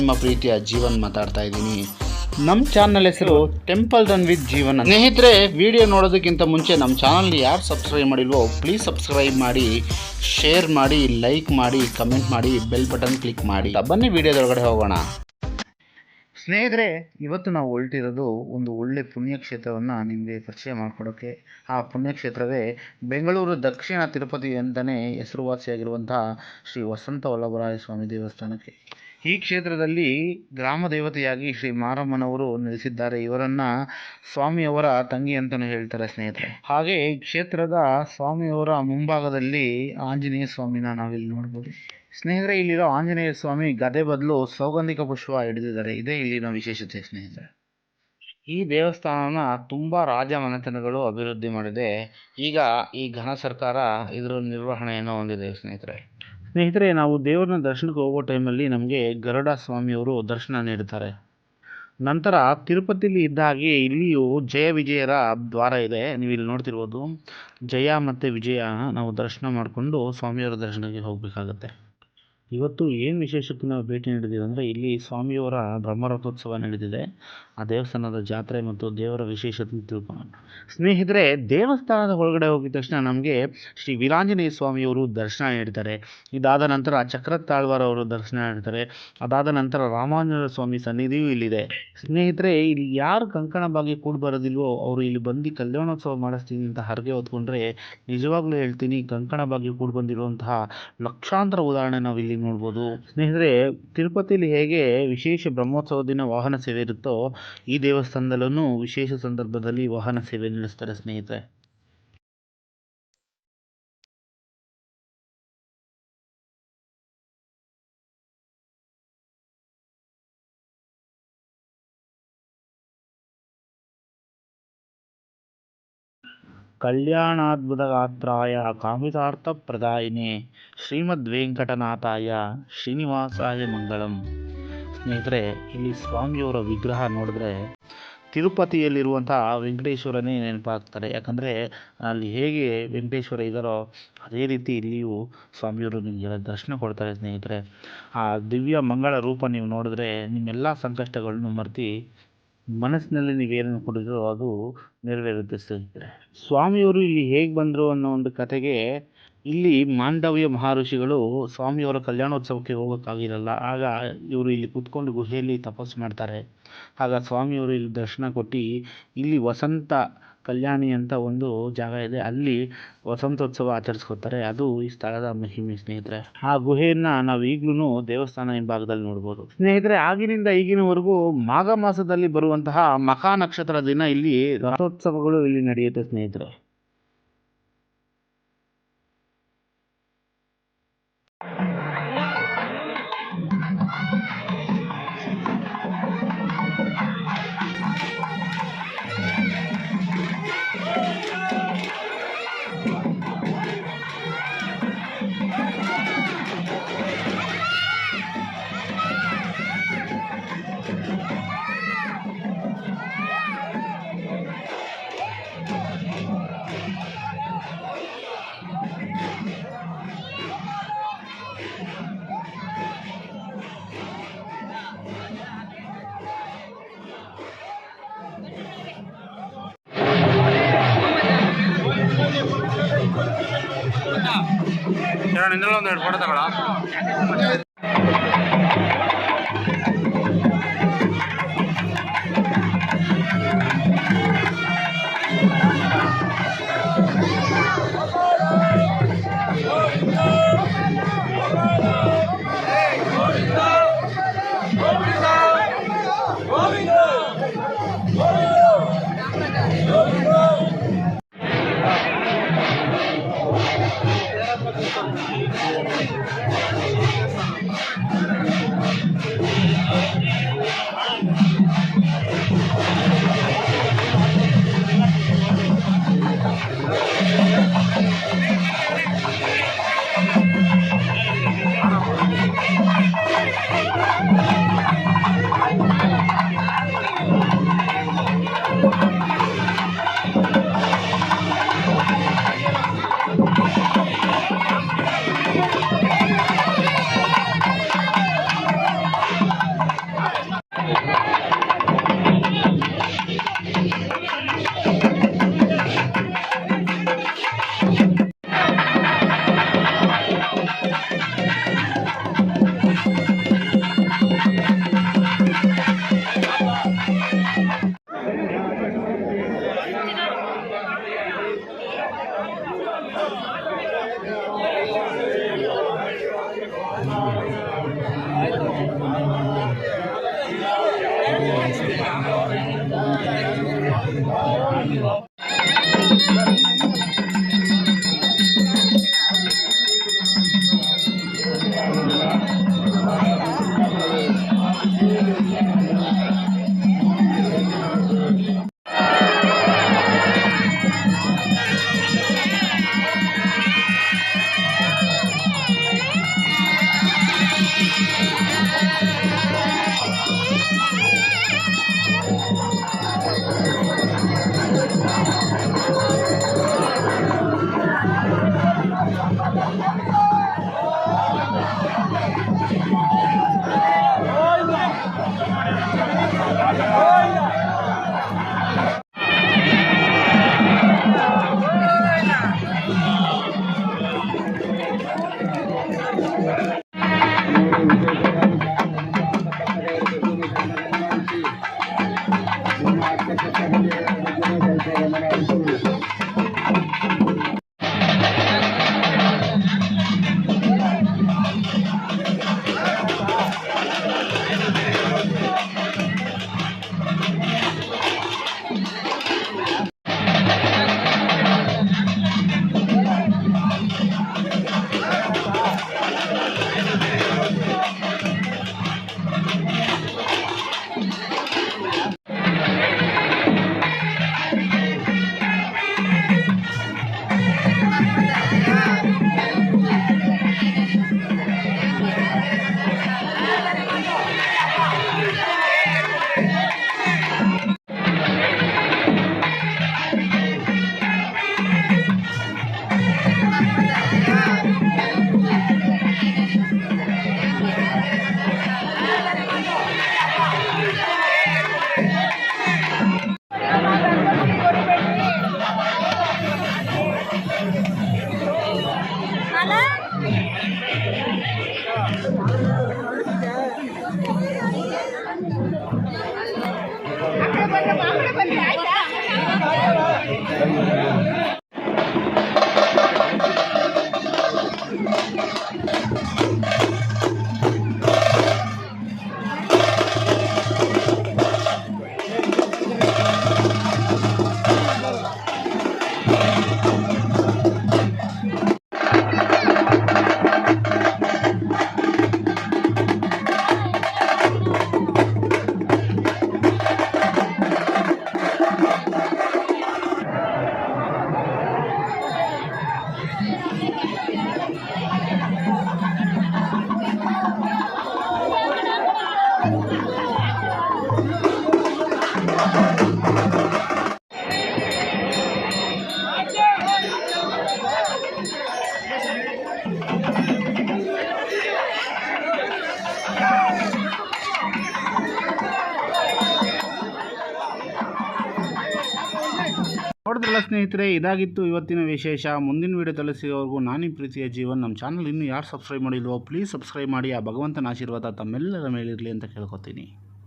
ನಿಮ್ಮ ಪ್ರೀತಿಯ ಜೀವನ್ ಮಾತಾಡ್ತಾ ಇದ್ದೀನಿ. ನಮ್ಮ ಚಾನಲ್ ಹೆಸರು ಟೆಂಪಲ್ ರನ್ ವಿತ್ ಜೀವನ್. ಸ್ನೇಹಿತರೆ, ವಿಡಿಯೋ ನೋಡೋದಕ್ಕಿಂತ ಮುಂಚೆ ನಮ್ಮ ಚಾನಲ್ని ಯಾರು ಸಬ್ಸ್ಕ್ರೈಬ್ ಮಾಡಿಲ್ವೋ ಪ್ಲೀಸ್ ಸಬ್ಸ್ಕ್ರೈಬ್ ಮಾಡಿ, ಶೇರ್ ಮಾಡಿ, ಲೈಕ್ ಮಾಡಿ, ಕಮೆಂಟ್ ಮಾಡಿ, ಬೆಲ್ ಬಟನ್ ಕ್ಲಿಕ್ ಮಾಡಿ. ಬನ್ನಿ ವಿಡಿಯೋದೊಳಗಡೆ ಹೋಗೋಣ. ಸ್ನೇಹಿತರೆ, ಇವತ್ತು ನಾವು ಹೊರಟಿರೋದು ಒಂದು ಒಳ್ಳೆ ಪುಣ್ಯಕ್ಷೇತ್ರವನ್ನು ನಿಮಗೆ ಪರಿಚಯ ಮಾಡಿಕೊಡೋಕ್ಕೆ. ಆ ಪುಣ್ಯಕ್ಷೇತ್ರವೇ ಬೆಂಗಳೂರು ದಕ್ಷಿಣ ತಿರುಪತಿ ಅಂತಲೇ ಹೆಸರುವಾಸಿಯಾಗಿರುವಂತಹ ಶ್ರೀ ವಸಂತ ವಲ್ಲಭರಾಯ ಸ್ವಾಮಿ ದೇವಸ್ಥಾನಕ್ಕೆ. ಈ ಕ್ಷೇತ್ರದಲ್ಲಿ ಗ್ರಾಮ ದೇವತೆಯಾಗಿ ಶ್ರೀ ಮಾರಮ್ಮನವರು ನೆಲೆಸಿದ್ದಾರೆ. ಇವರನ್ನು ಸ್ವಾಮಿಯವರ ತಂಗಿ ಅಂತಲೂ ಹೇಳ್ತಾರೆ ಸ್ನೇಹಿತರೆ. ಹಾಗೆ ಈ ಕ್ಷೇತ್ರದ ಸ್ವಾಮಿಯವರ ಮುಂಭಾಗದಲ್ಲಿ ಆಂಜನೇಯ ಸ್ವಾಮಿನ ನಾವಿಲ್ಲಿ ನೋಡ್ಬೋದು. ಸ್ನೇಹಿತರೆ, ಇಲ್ಲಿರೋ ಆಂಜನೇಯ ಸ್ವಾಮಿ ಗದೆ ಬದಲು ಸೌಗಂಧಿಕ ಪುಷ್ಪ ಹಿಡಿದಿದ್ದಾರೆ. ಇದೇ ಇಲ್ಲಿನ ವಿಶೇಷತೆ ಸ್ನೇಹಿತರೆ. ಈ ದೇವಸ್ಥಾನನ ತುಂಬ ರಾಜ ಮನೆತನಗಳು ಅಭಿವೃದ್ಧಿ ಮಾಡಿದೆ. ಈಗ ಈ ಘನ ಸರ್ಕಾರ ಇದರ ನಿರ್ವಹಣೆಯನ್ನು ಹೊಂದಿದೆ ಸ್ನೇಹಿತರೆ, ನಾವು ದೇವರನ್ನ ದರ್ಶನಕ್ಕೆ ಹೋಗೋ ಟೈಮಲ್ಲಿ ನಮಗೆ ಗರುಡ ಸ್ವಾಮಿಯವರು ದರ್ಶನ ನೀಡುತ್ತಾರೆ. ನಂತರ ತಿರುಪತಿಲಿ ಇದ್ದ ಹಾಗೆ ಇಲ್ಲಿಯೂ ಜಯ ವಿಜಯರ ದ್ವಾರ ಇದೆ. ನೀವು ಇಲ್ಲಿ ನೋಡ್ತಿರ್ಬೋದು. ಜಯ ಮತ್ತು ವಿಜಯ ನಾವು ದರ್ಶನ ಮಾಡಿಕೊಂಡು ಸ್ವಾಮಿಯವರ ದರ್ಶನಕ್ಕೆ ಹೋಗಬೇಕಾಗತ್ತೆ. ಇವತ್ತು ಏನು ವಿಶೇಷಕ್ಕೆ ನಾವು ಭೇಟಿ ನೀಡಿದ್ದೀವಿ ಅಂದರೆ, ಇಲ್ಲಿ ಸ್ವಾಮಿಯವರ ಬ್ರಹ್ಮರಥೋತ್ಸವ ನಡೆದಿದೆ. ಆ ದೇವಸ್ಥಾನದ ಜಾತ್ರೆ ಮತ್ತು ದೇವರ ವಿಶೇಷತೆ ತಿಳ್ಕೊಳ್ಳೋಣ. ಸ್ನೇಹಿತರೆ, ದೇವಸ್ಥಾನದ ಒಳಗಡೆ ಹೋಗಿದ ತಕ್ಷಣ ನಮಗೆ ಶ್ರೀ ವೀರಾಂಜನೇಯ ಸ್ವಾಮಿಯವರು ದರ್ಶನ ನೀಡ್ತಾರೆ. ಇದಾದ ನಂತರ ಚಕ್ರತಾಳ್ವಾರ್ ಅವರು ದರ್ಶನ ನೀಡ್ತಾರೆ. ಅದಾದ ನಂತರ ರಾಮಾನುಜ ಸ್ವಾಮಿ ಸನ್ನಿಧಿಯೂ ಇಲ್ಲಿದೆ. ಸ್ನೇಹಿತರೆ, ಇಲ್ಲಿ ಯಾರು ಕಂಕಣ ಬಾಗಿ ಕೂಡ ಬರೋದಿಲ್ವೋ ಅವರು ಇಲ್ಲಿ ಬಂದು ಕಲ್ಯಾಣೋತ್ಸವ ಮಾಡಿಸ್ತೀನಿ ಅಂತ ಹರಕೆ ಹೊತ್ಕೊಂಡ್ರೆ ನಿಜವಾಗ್ಲೂ ಹೇಳ್ತೀನಿ, ಕಂಕಣ ಬಾಗಿ ಕೂಡ ಬಂದಿರುವಂತಹ ಲಕ್ಷಾಂತರ ಉದಾಹರಣೆ ನಾವು ಇಲ್ಲಿ ನೋಡ್ಬೋದು. ಸ್ನೇಹಿತರೆ, ತಿರುಪತಿಲಿ ಹೇಗೆ ವಿಶೇಷ ಬ್ರಹ್ಮೋತ್ಸವ ದಿನ ವಾಹನ ಸೇವೆ ಇರುತ್ತೋ, ಈ ದೇವಸ್ಥಾನದಲ್ಲೂ ವಿಶೇಷ ಸಂದರ್ಭದಲ್ಲಿ ವಾಹನ ಸೇವೆ ನಡೆಸ್ತಾರೆ ಸ್ನೇಹಿತರೆ. ಕಲ್ಯಾಣಾದ್ಭುತಗಾತ್ರಾಯ ಕಾಮಿತಾರ್ಥ ಪ್ರದಾಯಿನೇ ಶ್ರೀಮದ್ ವೆಂಕಟನಾಥಾಯ ಶ್ರೀನಿವಾಸಾಯ ಮಂಗಳಂ. ಸ್ನೇಹಿತರೆ, ಇಲ್ಲಿ ಸ್ವಾಮಿಯವರ ವಿಗ್ರಹ ನೋಡಿದ್ರೆ ತಿರುಪತಿಯಲ್ಲಿರುವಂಥ ವೆಂಕಟೇಶ್ವರನೇ ನೆನಪಾಗ್ತಾರೆ. ಯಾಕಂದರೆ ಅಲ್ಲಿ ಹೇಗೆ ವೆಂಕಟೇಶ್ವರ ಇದ್ದಾರೋ ಅದೇ ರೀತಿ ಇಲ್ಲಿಯೂ ಸ್ವಾಮಿಯವರು ನಿಮಗೆಲ್ಲ ದರ್ಶನ ಕೊಡ್ತಾರೆ ಸ್ನೇಹಿತರೆ. ಆ ದಿವ್ಯ ಮಂಗಳ ರೂಪ ನೀವು ನೋಡಿದ್ರೆ ನಿಮ್ಮೆಲ್ಲ ಸಂಕಷ್ಟಗಳನ್ನು ಮರೆತು ಮನಸ್ಸಿನಲ್ಲಿ ನೀವೇನು ಕೊಡಿದ್ರೋ ಅದು ನೆರವೇರುತ್ತೆ ಸ್ನೇಹಿತರೆ. ಸ್ವಾಮಿಯವರು ಇಲ್ಲಿ ಹೇಗೆ ಬಂದರು ಅನ್ನೋ ಒಂದು ಕತೆಗೆ, ಇಲ್ಲಿ ಮಾಂಡವ್ಯ ಮಹರ್ಷಿಗಳು ಸ್ವಾಮಿಯವರ ಕಲ್ಯಾಣೋತ್ಸವಕ್ಕೆ ಹೋಗೋಕ್ಕಾಗಿರಲ್ಲ. ಆಗ ಇವರು ಇಲ್ಲಿ ಕೂತ್ಕೊಂಡು ಗುಹೆಯಲ್ಲಿ ತಪಸ್ಸು ಮಾಡ್ತಾರೆ. ಆಗ ಸ್ವಾಮಿಯವರು ಇಲ್ಲಿ ದರ್ಶನ ಕೊಟ್ಟು ಇಲ್ಲಿ ವಸಂತ ಕಲ್ಯಾಣಿ ಅಂತ ಒಂದು ಜಾಗ ಇದೆ, ಅಲ್ಲಿ ವಸಂತೋತ್ಸವ ಆಚರಿಸ್ಕೊತಾರೆ. ಅದು ಈ ಸ್ಥಳದ ಮಹಿಮೆ ಸ್ನೇಹಿತರೆ. ಆ ಗುಹೆಯನ್ನು ನಾವು ಈಗಲೂ ದೇವಸ್ಥಾನ ಹಿಂಭಾಗದಲ್ಲಿ ನೋಡ್ಬೋದು ಸ್ನೇಹಿತರೆ. ಆಗಿನಿಂದ ಈಗಿನವರೆಗೂ ಮಾಘ ಮಾಸದಲ್ಲಿ ಬರುವಂತಹ ಮಖಾ ನಕ್ಷತ್ರ ದಿನ ಇಲ್ಲಿ ರಥೋತ್ಸವಗಳು ಇಲ್ಲಿ ನಡೆಯುತ್ತೆ ಸ್ನೇಹಿತರೆ. ನಿಂದೆಲ್ಲ ಒಂದು 2 ಫೋಟೋ ತಗೊಳ. ನೋಡಿದ್ರಲ್ಲ ಸ್ನೇಹಿತರೆ, ಇದಾಗಿತ್ತು ಇವತ್ತಿನ ವಿಶೇಷ. ಮುಂದಿನ ವೀಡಿಯೋ ತಲುಪಿಸಿವರೆಗೂ ನಾನಿ ಪ್ರೀತಿಯ ಜೀವನ್. ನಮ್ಮ ಚಾನಲ್ ಇನ್ನೂ ಯಾರು ಸಬ್ಸ್ಕ್ರೈಬ್ ಮಾಡಿಲ್ವೋ ಪ್ಲೀಸ್ ಸಬ್ಸ್ಕ್ರೈಬ್ ಮಾಡಿ. ಆ ಭಗವಂತನ ಆಶೀರ್ವಾದ ತಮ್ಮೆಲ್ಲರ ಮೇಲಿರಲಿ ಅಂತ ಕೇಳ್ಕೊತೀನಿ.